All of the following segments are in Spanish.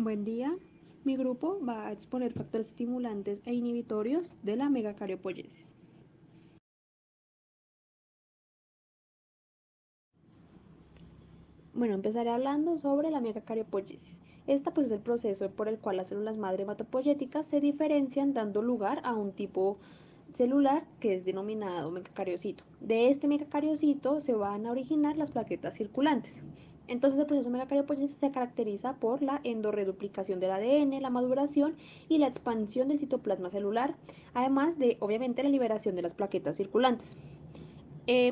Buen día. Mi grupo va a exponer factores estimulantes e inhibitorios de la megacariopoyesis. Bueno, empezaré hablando sobre la megacariopoyesis. Esta pues es el proceso por el cual las células madre hematopoyéticas se diferencian dando lugar a un tipo celular que es denominado megacariocito. De este megacariocito se van a originar las plaquetas circulantes. Entonces el proceso megacariopoyesis se caracteriza por la endorreduplicación del ADN, la maduración y la expansión del citoplasma celular, además de obviamente la liberación de las plaquetas circulantes.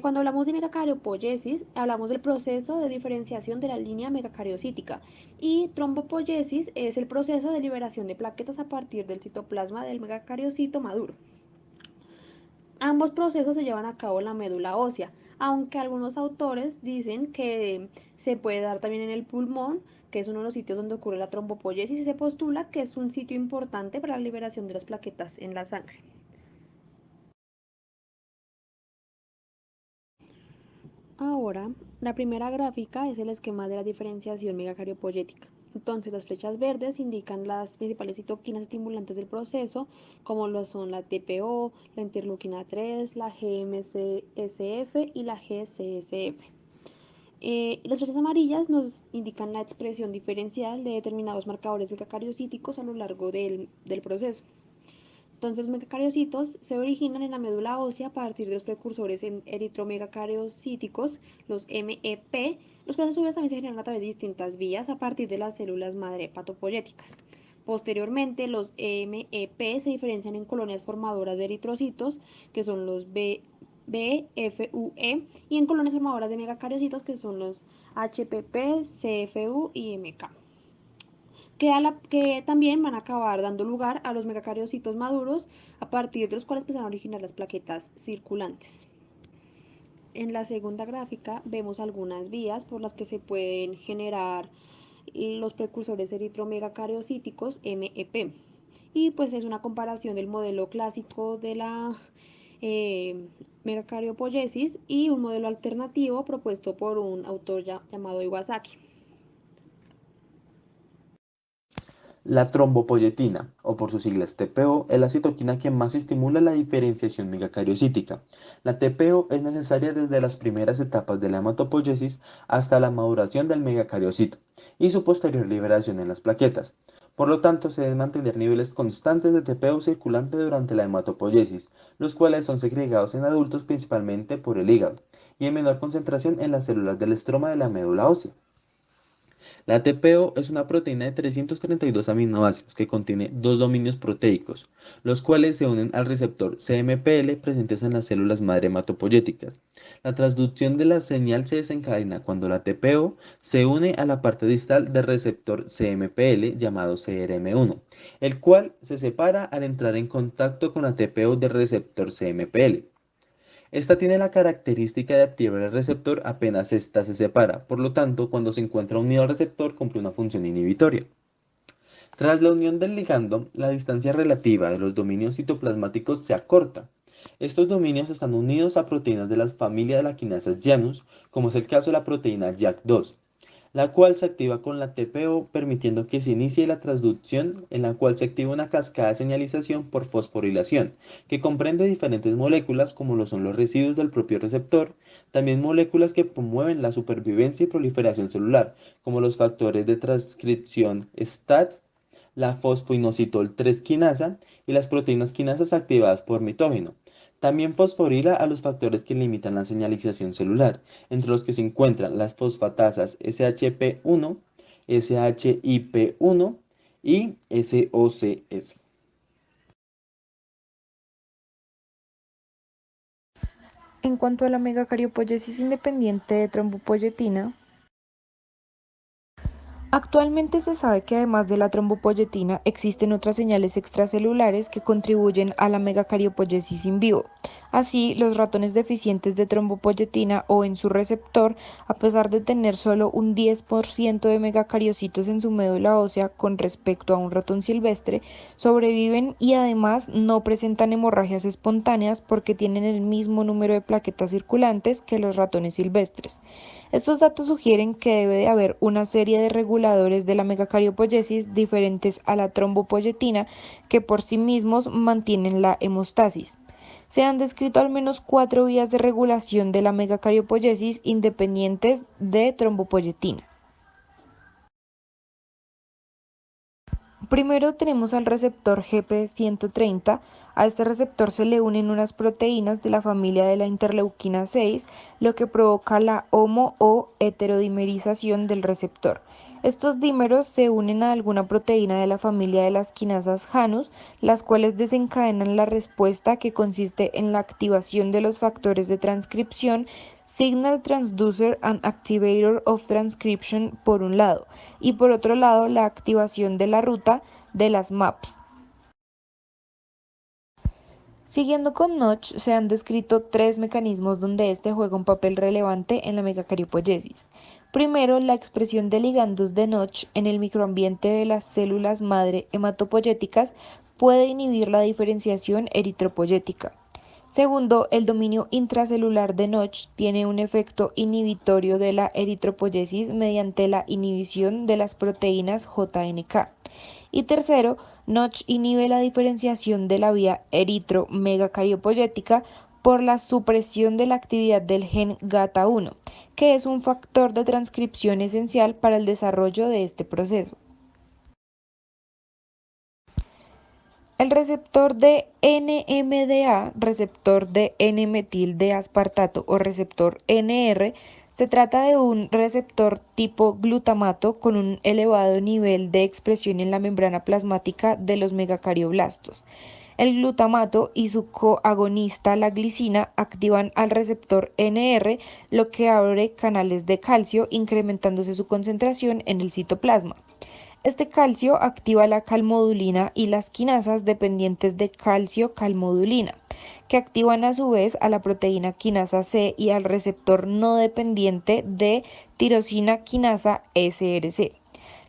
Cuando hablamos de megacariopoyesis, hablamos del proceso de diferenciación de la línea megacariocítica, y trombopoyesis es el proceso de liberación de plaquetas a partir del citoplasma del megacariocito maduro. Ambos procesos se llevan a cabo en la médula ósea, aunque algunos autores dicen que se puede dar también en el pulmón, que es uno de los sitios donde ocurre la trombopoyesis, y se postula que es un sitio importante para la liberación de las plaquetas en la sangre. Ahora, la primera gráfica es el esquema de la diferenciación megacariopoyética. Entonces, las flechas verdes indican las principales citoquinas estimulantes del proceso, como lo son la TPO, la interleuquina 3, la GMCSF y la GCSF. Las flechas amarillas nos indican la expresión diferencial de determinados marcadores megacariocíticos a lo largo del proceso. Entonces, los megacariocitos se originan en la médula ósea a partir de los precursores en eritromegacariocíticos, los MEP, los cuales a su vez también se generan a través de distintas vías a partir de las células madre hepatopoyéticas. Posteriormente, los MEP se diferencian en colonias formadoras de eritrocitos, que son los BFUE, y en colonias formadoras de megacariocitos, que son los HPP, CFU y MK, que también van a acabar dando lugar a los megacariocitos maduros, a partir de los cuales empiezan a originar las plaquetas circulantes. En la segunda gráfica vemos algunas vías por las que se pueden generar los precursores eritromegacariocíticos MEP. Y pues es una comparación del modelo clásico de la megacariopoyesis y un modelo alternativo propuesto por un autor llamado Iwasaki. La trombopoyetina, o por sus siglas TPO, es la citoquina que más estimula la diferenciación megacariocítica. La TPO es necesaria desde las primeras etapas de la hematopoiesis hasta la maduración del megacariocito y su posterior liberación en las plaquetas. Por lo tanto, se deben mantener niveles constantes de TPO circulante durante la hematopoiesis, los cuales son segregados en adultos principalmente por el hígado y en menor concentración en las células del estroma de la médula ósea. La TPO es una proteína de 332 aminoácidos que contiene dos dominios proteicos, los cuales se unen al receptor CMPL presentes en las células madre hematopoyéticas. La transducción de la señal se desencadena cuando la TPO se une a la parte distal del receptor CMPL llamado CRM1, el cual se separa al entrar en contacto con la TPO del receptor CMPL. Esta tiene la característica de activar el receptor apenas ésta se separa, por lo tanto, cuando se encuentra unido al receptor cumple una función inhibitoria. Tras la unión del ligando, la distancia relativa de los dominios citoplasmáticos se acorta. Estos dominios están unidos a proteínas de la familia de la quinasa Janus, como es el caso de la proteína JAK2, la cual se activa con la TPO permitiendo que se inicie la transducción en la cual se activa una cascada de señalización por fosforilación, que comprende diferentes moléculas como lo son los residuos del propio receptor, también moléculas que promueven la supervivencia y proliferación celular, como los factores de transcripción STAT, la fosfoinositol 3 quinasa y las proteínas quinasas activadas por mitógeno. También fosforila a los factores que limitan la señalización celular, entre los que se encuentran las fosfatasas SHP1, SHIP1 y SOCS. En cuanto a la megacariopoyesis independiente de trombopoyetina, actualmente se sabe que además de la trombopoyetina existen otras señales extracelulares que contribuyen a la megacariopoyesis in vivo. Así, los ratones deficientes de trombopoyetina o en su receptor, a pesar de tener solo un 10% de megacariocitos en su médula ósea con respecto a un ratón silvestre, sobreviven y además no presentan hemorragias espontáneas porque tienen el mismo número de plaquetas circulantes que los ratones silvestres. Estos datos sugieren que debe de haber una serie de reguladores de la megacariopoyesis diferentes a la trombopoyetina que por sí mismos mantienen la hemostasis. Se han descrito al menos 4 vías de regulación de la megacariopoyesis independientes de trombopoyetina. Primero tenemos al receptor GP130. A este receptor se le unen unas proteínas de la familia de la interleuquina 6, lo que provoca la homo o heterodimerización del receptor. Estos dímeros se unen a alguna proteína de la familia de las quinasas Janus, las cuales desencadenan la respuesta que consiste en la activación de los factores de transcripción Signal Transducer and Activator of Transcription por un lado, y por otro lado la activación de la ruta de las MAPs. Siguiendo con Notch, se han descrito 3 mecanismos donde este juega un papel relevante en la megacariopoyesis. Primero, la expresión de ligandos de Notch en el microambiente de las células madre hematopoyéticas puede inhibir la diferenciación eritropoyética. Segundo, el dominio intracelular de Notch tiene un efecto inhibitorio de la eritropoyesis mediante la inhibición de las proteínas JNK. Y tercero, Notch inhibe la diferenciación de la vía eritro-megacariopoyética por la supresión de la actividad del gen GATA1, que es un factor de transcripción esencial para el desarrollo de este proceso. El receptor de NMDA, receptor de N-metil de aspartato o receptor NR, se trata de un receptor tipo glutamato con un elevado nivel de expresión en la membrana plasmática de los megacarioblastos. El glutamato y su coagonista, la glicina, activan al receptor NR, lo que abre canales de calcio, incrementándose su concentración en el citoplasma. Este calcio activa la calmodulina y las quinasas dependientes de calcio-calmodulina, que activan a su vez a la proteína quinasa C y al receptor no dependiente de tirosina quinasa SRC.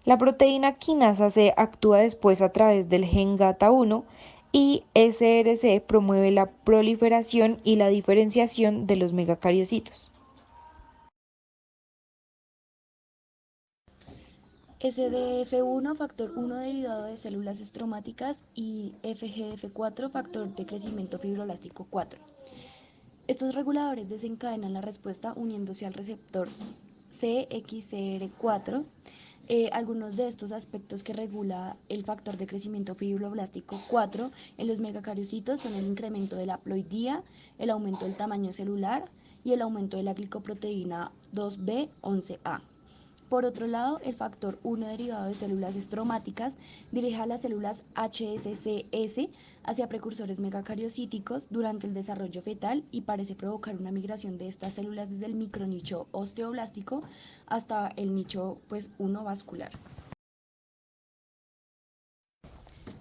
La proteína quinasa C actúa después a través del gen GATA1 y SRC promueve la proliferación y la diferenciación de los megacariocitos. SDF1, factor 1 derivado de células estromáticas y FGF4, factor de crecimiento fibroblástico 4. Estos reguladores desencadenan la respuesta uniéndose al receptor CXCR4. Algunos de estos aspectos que regula el factor de crecimiento fibroblástico 4 en los megacariocitos son el incremento de la haploidía, el aumento del tamaño celular y el aumento de la glicoproteína 2B11A. Por otro lado, el factor 1 derivado de células estromáticas dirige a las células HSCS hacia precursores megacariocíticos durante el desarrollo fetal y parece provocar una migración de estas células desde el micronicho osteoblástico hasta el nicho 1 vascular.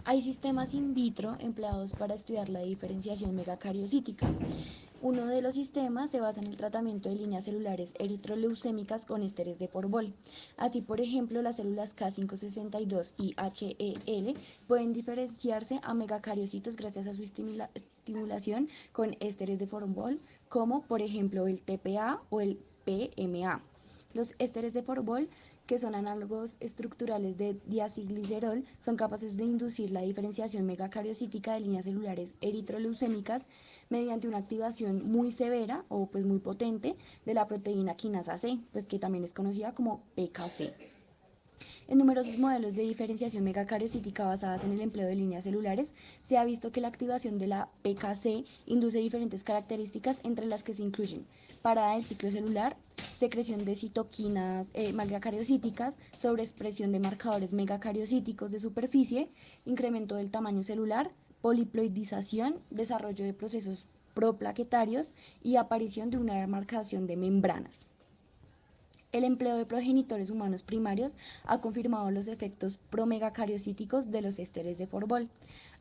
Hay sistemas in vitro empleados para estudiar la diferenciación megacariocítica. Uno de los sistemas se basa en el tratamiento de líneas celulares eritroleucémicas con ésteres de Porbol. Así, por ejemplo, las células K562 y HEL pueden diferenciarse a megacariocitos gracias a su estimulación con ésteres de Porbol, como por ejemplo el TPA o el PMA. Los ésteres de Porbol, que son análogos estructurales de diacilglicerol, son capaces de inducir la diferenciación megacariocítica de líneas celulares eritroleucémicas mediante una activación muy severa o muy potente de la proteína quinasa C, que también es conocida como PKC. En numerosos modelos de diferenciación megacariocítica basadas en el empleo de líneas celulares, se ha visto que la activación de la PKC induce diferentes características, entre las que se incluyen parada del ciclo celular, secreción de citoquinas megacariocíticas, sobreexpresión de marcadores megacariocíticos de superficie, incremento del tamaño celular, poliploidización, desarrollo de procesos proplaquetarios y aparición de una demarcación de membranas. El empleo de progenitores humanos primarios ha confirmado los efectos promegacariocíticos de los ésteres de Forbol.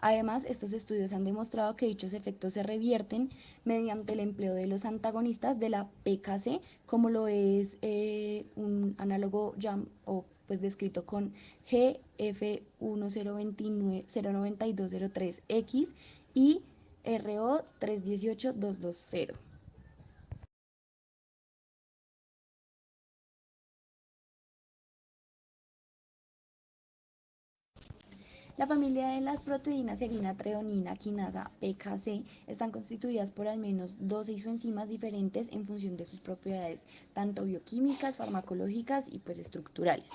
Además, estos estudios han demostrado que dichos efectos se revierten mediante el empleo de los antagonistas de la PKC, como lo es un análogo JAM o pues descrito con GF109203X y RO318220. La familia de las proteínas serina treonina quinasa PKC están constituidas por al menos 12 isoenzimas diferentes en función de sus propiedades, tanto bioquímicas, farmacológicas y pues estructurales.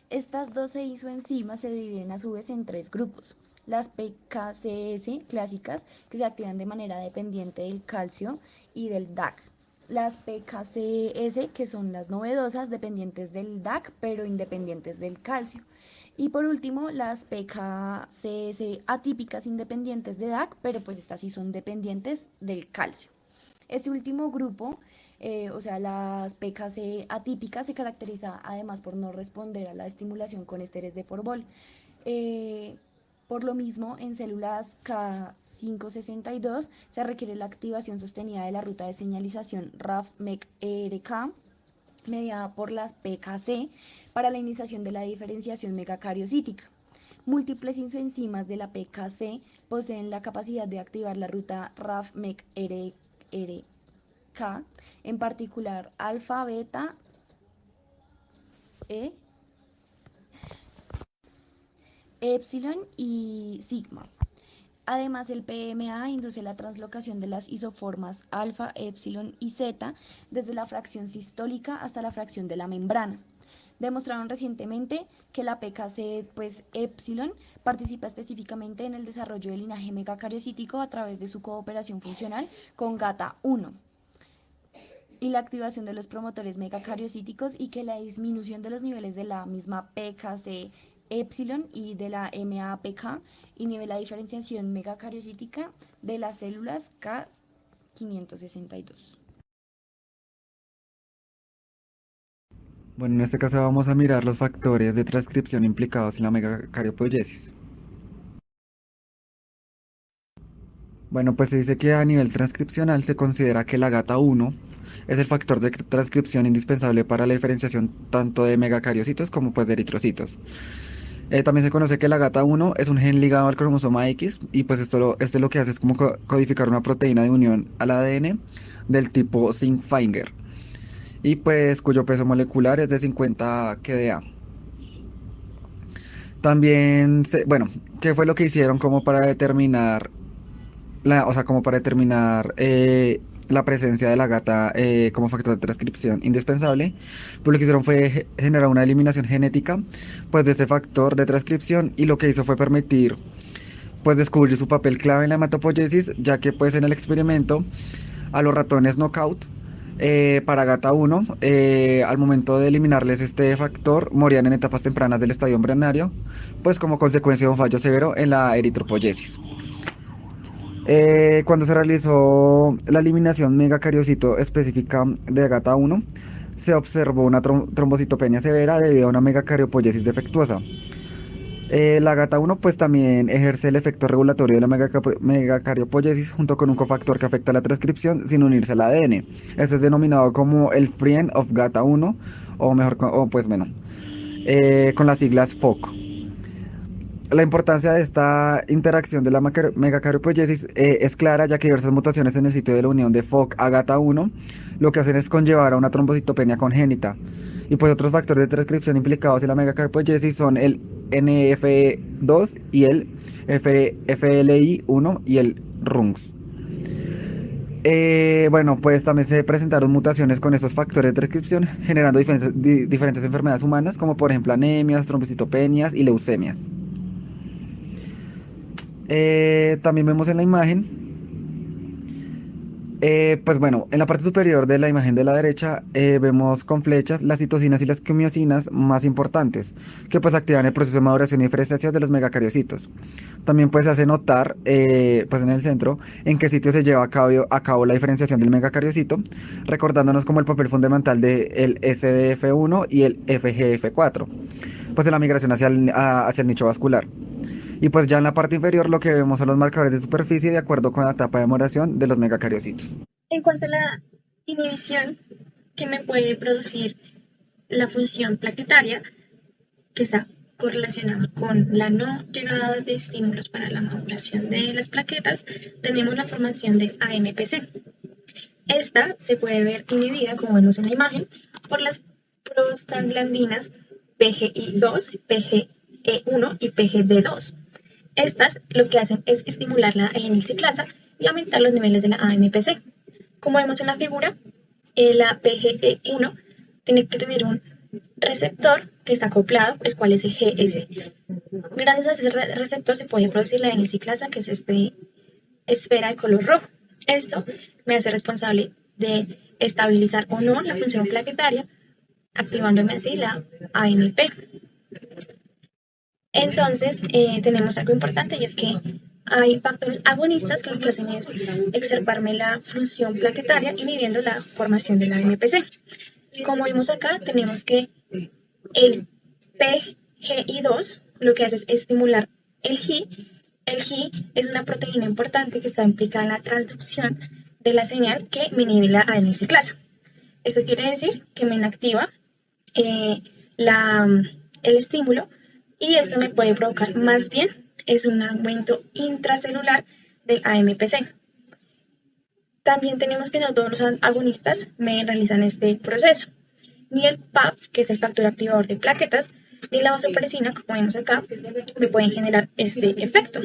Estas 12 isoenzimas se dividen a su vez en tres grupos. Las PKCS clásicas, que se activan de manera dependiente del calcio y del DAC. Las PKCS, que son las novedosas, dependientes del DAC, pero independientes del calcio. Y por último, las PKCS atípicas independientes de DAC, pero pues estas sí son dependientes del calcio. Este último grupo, o sea, las PKC atípicas, se caracteriza además por no responder a la estimulación con esteres de Forbol. Por lo mismo, en células K562 se requiere la activación sostenida de la ruta de señalización RAF-MEC-ERK mediada por las PKC para la iniciación de la diferenciación megacariocítica. Múltiples isoenzimas de la PKC poseen la capacidad de activar la ruta RAF-MEC-ERK, en particular alfa, beta, E, epsilon y sigma. Además, el PMA induce la translocación de las isoformas alfa, epsilon y zeta desde la fracción sistólica hasta la fracción de la membrana. Demostraron recientemente que la PKC epsilon participa específicamente en el desarrollo del linaje megacariocítico a través de su cooperación funcional con GATA1 y la activación de los promotores megacariocíticos, y que la disminución de los niveles de la misma PKC epsilon y de la MAPK inhibe la diferenciación megacariocítica de las células K562. Bueno, en este caso vamos a mirar los factores de transcripción implicados en la megacariopóyesis. Bueno, pues se dice que a nivel transcripcional se considera que la GATA1 es el factor de transcripción indispensable para la diferenciación tanto de megacariocitos como pues de eritrocitos. También se conoce que la GATA1 es un gen ligado al cromosoma X, y pues este lo que hace es como codificar una proteína de unión al ADN del tipo Zinc-Finger, y pues cuyo peso molecular es de 50 kDa. También, bueno, ¿qué fue lo que hicieron como para determinar la presencia de la gata como factor de transcripción indispensable? Pues lo que hicieron fue generar una eliminación genética pues de este factor de transcripción, y lo que hizo fue permitir pues descubrir su papel clave en la hematopoiesis, ya que pues en el experimento a los ratones knockout para GATA1, al momento de eliminarles este factor, morían en etapas tempranas del estadio embrionario, pues como consecuencia de un fallo severo en la eritropoyesis. Cuando se realizó la eliminación megacariocito específica de GATA1, se observó una trombocitopenia severa debido a una megacariopóyesis defectuosa. La GATA1 pues también ejerce el efecto regulatorio de la megacariopóyesis junto con un cofactor que afecta la transcripción sin unirse al ADN. Este es denominado como el friend of GATA1, o mejor, con las siglas FOC. La importancia de esta interacción de la megacariopóyesis es clara, ya que diversas mutaciones en el sitio de la unión de FOC a GATA1 lo que hacen es conllevar a una trombocitopenia congénita. Y pues otros factores de transcripción implicados en la megacariopóyesis son el NF2 y el FLI1 y el RUNX. Bueno, pues también se presentaron mutaciones con estos factores de transcripción, generando diferentes enfermedades humanas, como por ejemplo anemias, trombocitopenias y leucemias. También vemos en la imagen Pues bueno, en la parte superior de la imagen de la derecha vemos con flechas las citocinas y las quimiosinas más importantes, que pues activan el proceso de maduración y diferenciación de los megacariocitos. También pues se hace notar pues en el centro en qué sitio se lleva a cabo la diferenciación del megacariocito, recordándonos como el papel fundamental del SDF1 y el FGF4, pues en la migración hacia el nicho vascular. Y pues ya en la parte inferior lo que vemos son los marcadores de superficie de acuerdo con la etapa de maduración de los megacariocitos. En cuanto a la inhibición que me puede producir la función plaquetaria, que está correlacionada con la no llegada de estímulos para la maduración de las plaquetas, tenemos la formación de AMPC. Esta se puede ver inhibida, como vemos en la imagen, por las prostaglandinas PGI2, PGE1 y PGD2. Estas lo que hacen es estimular la N-ciclasa y aumentar los niveles de la AMPC. Como vemos en la figura, la PGE1 tiene que tener un receptor que está acoplado, el cual es el GS. Gracias a ese receptor se puede producir la N-ciclasa, que es esta esfera de color rojo. Esto me hace responsable de estabilizar o no la función plaquetaria, activándome así la AMP. Entonces, tenemos algo importante y es que hay factores agonistas que lo que hacen es exacerbarme la función plaquetaria, inhibiendo la formación de la AMPC. Como vemos acá, tenemos que el PGI2 lo que hace es estimular el GI. El GI es una proteína importante que está implicada en la transducción de la señal que me inhibe la N-ciclasa. Eso quiere decir que me inactiva el estímulo, y esto me puede provocar más bien es un aumento intracelular del AMPC. También tenemos que no todos los agonistas me realizan este proceso. Ni el PAF, que es el factor activador de plaquetas, ni la vasopresina, como vemos acá, me pueden generar este efecto,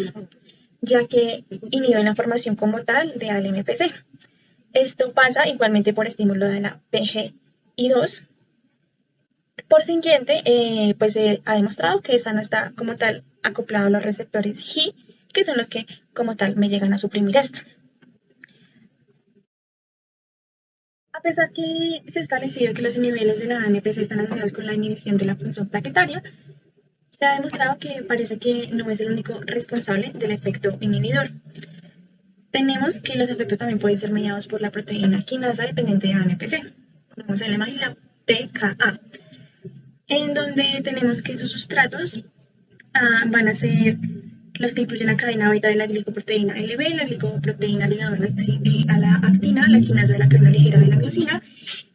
ya que inhiben la formación como tal de AMPC. Esto pasa igualmente por estímulo de la PGI2. Por siguiente, pues se ha demostrado que esta no está como tal acoplado a los receptores GI, que son los que como tal me llegan a suprimir esto. A pesar que se ha establecido que los niveles de la AMPC están asociados con la inhibición de la función plaquetaria, se ha demostrado que parece que no es el único responsable del efecto inhibidor. Tenemos que los efectos también pueden ser mediados por la proteína quinasa dependiente de AMPC, como vemos en la imagen, la TKA, en donde tenemos que sus sustratos van a ser los que incluyen la cadena beta de la glicoproteína LB, la glicoproteína ligadora a la actina, la quinasa de la cadena ligera de la miosina,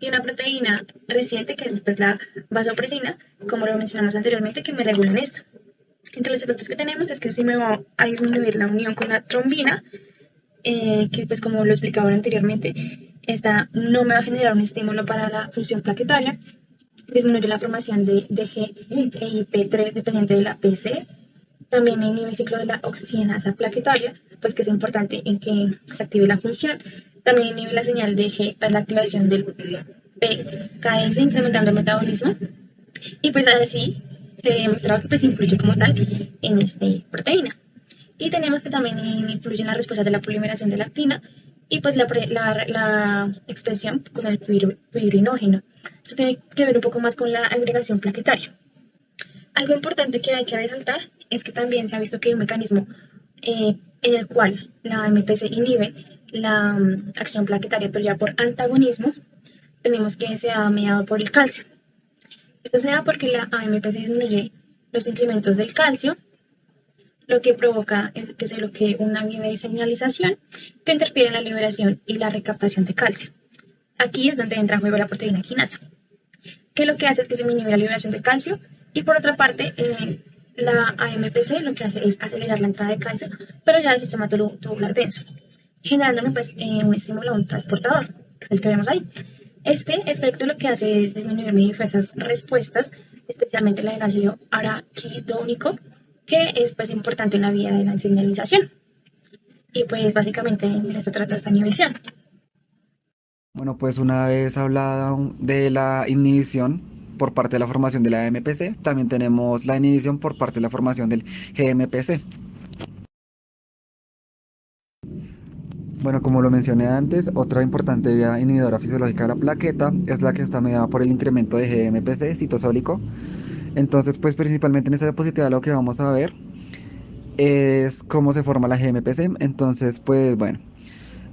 y una proteína reciente que es pues, la vasopresina, como lo mencionamos anteriormente, que me regulan esto. Entre los efectos que tenemos es que sí me va a disminuir la unión con la trombina, que pues como lo explicaba anteriormente, esta no me va a generar un estímulo para la función plaquetaria, disminuye la formación de GIP3 dependiente de la PC, también inhibe el ciclo de la oxigenasa plaquetaria, pues que es importante en que se active la función, también inhibe la señal de G para la activación del PKS, incrementando el metabolismo, y pues así se ha demostrado que pues influye como tal en esta proteína. Y tenemos que también influye en la respuesta de la polimeración de la actina y pues la expresión con el fibrinógeno. Eso tiene que ver un poco más con la agregación plaquetaria. Algo importante que hay que resaltar es que también se ha visto que hay un mecanismo en el cual la AMPC inhibe la acción plaquetaria, pero ya por antagonismo tenemos que se ha mediado por el calcio. Esto se da porque la AMPC disminuye los incrementos del calcio, lo que provoca es que se bloquee una vía de señalización que interfiere en la liberación y la recaptación de calcio. Aquí es donde entra en juego la proteína quinasa, que lo que hace es que se inhibe la liberación de calcio, y por otra parte, la AMPC lo que hace es acelerar la entrada de calcio, pero ya del sistema tubular denso, generándome pues un estímulo a un transportador, que es el que vemos ahí. Este efecto lo que hace es disminuir diversas respuestas, especialmente la del ácido araquidónico, que es pues importante en la vía de la señalización. Y pues básicamente de eso trata esta inhibición. Bueno, pues una vez hablado de la inhibición por parte de la formación de la AMPC, también tenemos la inhibición por parte de la formación del GMPC. Bueno, como lo mencioné antes, otra importante vía inhibidora fisiológica de la plaqueta es la que está mediada por el incremento de GMPC citosólico. Entonces, pues principalmente en esta diapositiva lo que vamos a ver es cómo se forma la GMPC. Entonces, pues bueno,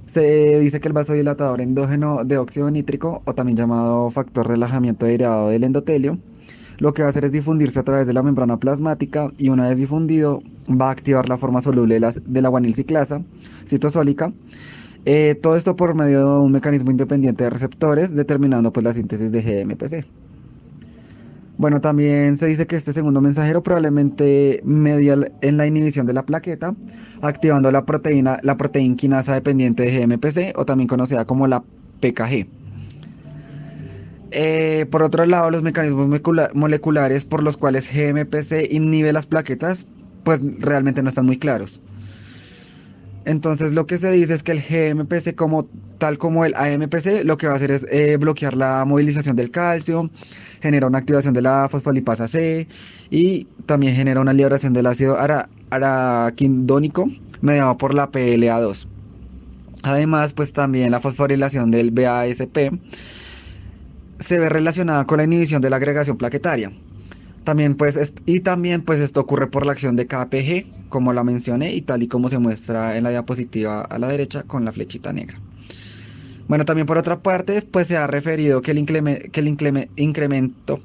se dice que el vasodilatador endógeno de óxido nítrico, o también llamado factor de relajamiento derivado del endotelio, lo que va a hacer es difundirse a través de la membrana plasmática y una vez difundido va a activar la forma soluble de la guanilciclasa citosólica. Todo esto por medio de un mecanismo independiente de receptores, determinando pues la síntesis de GMPC. Bueno, también se dice que este segundo mensajero probablemente media en la inhibición de la plaqueta, activando la proteína quinasa dependiente de GMPC, o también conocida como la PKG. Por otro lado, los mecanismos moleculares por los cuales GMPC inhibe las plaquetas, pues realmente no están muy claros. Entonces lo que se dice es que el GMPC tal como el AMPC lo que va a hacer es bloquear la movilización del calcio, genera una activación de la fosfolipasa C y también genera una liberación del ácido araquidónico mediado por la PLA2. Además, pues también la fosforilación del BASP se ve relacionada con la inhibición de la agregación plaquetaria. También pues, esto ocurre por la acción de KPG, como la mencioné, y tal y como se muestra en la diapositiva a la derecha con la flechita negra. Bueno, también por otra parte, pues se ha referido que el incremento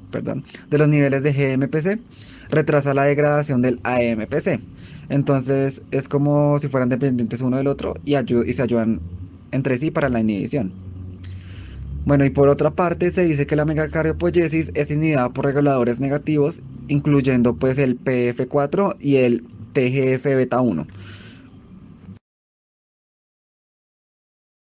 de los niveles de GMPC retrasa la degradación del AMPC. Entonces es como si fueran dependientes uno del otro y se ayudan entre sí para la inhibición. Bueno, y por otra parte se dice que la megacardiopoiesis es inhibida por reguladores negativos, incluyendo pues el PF4 y el TGF beta 1.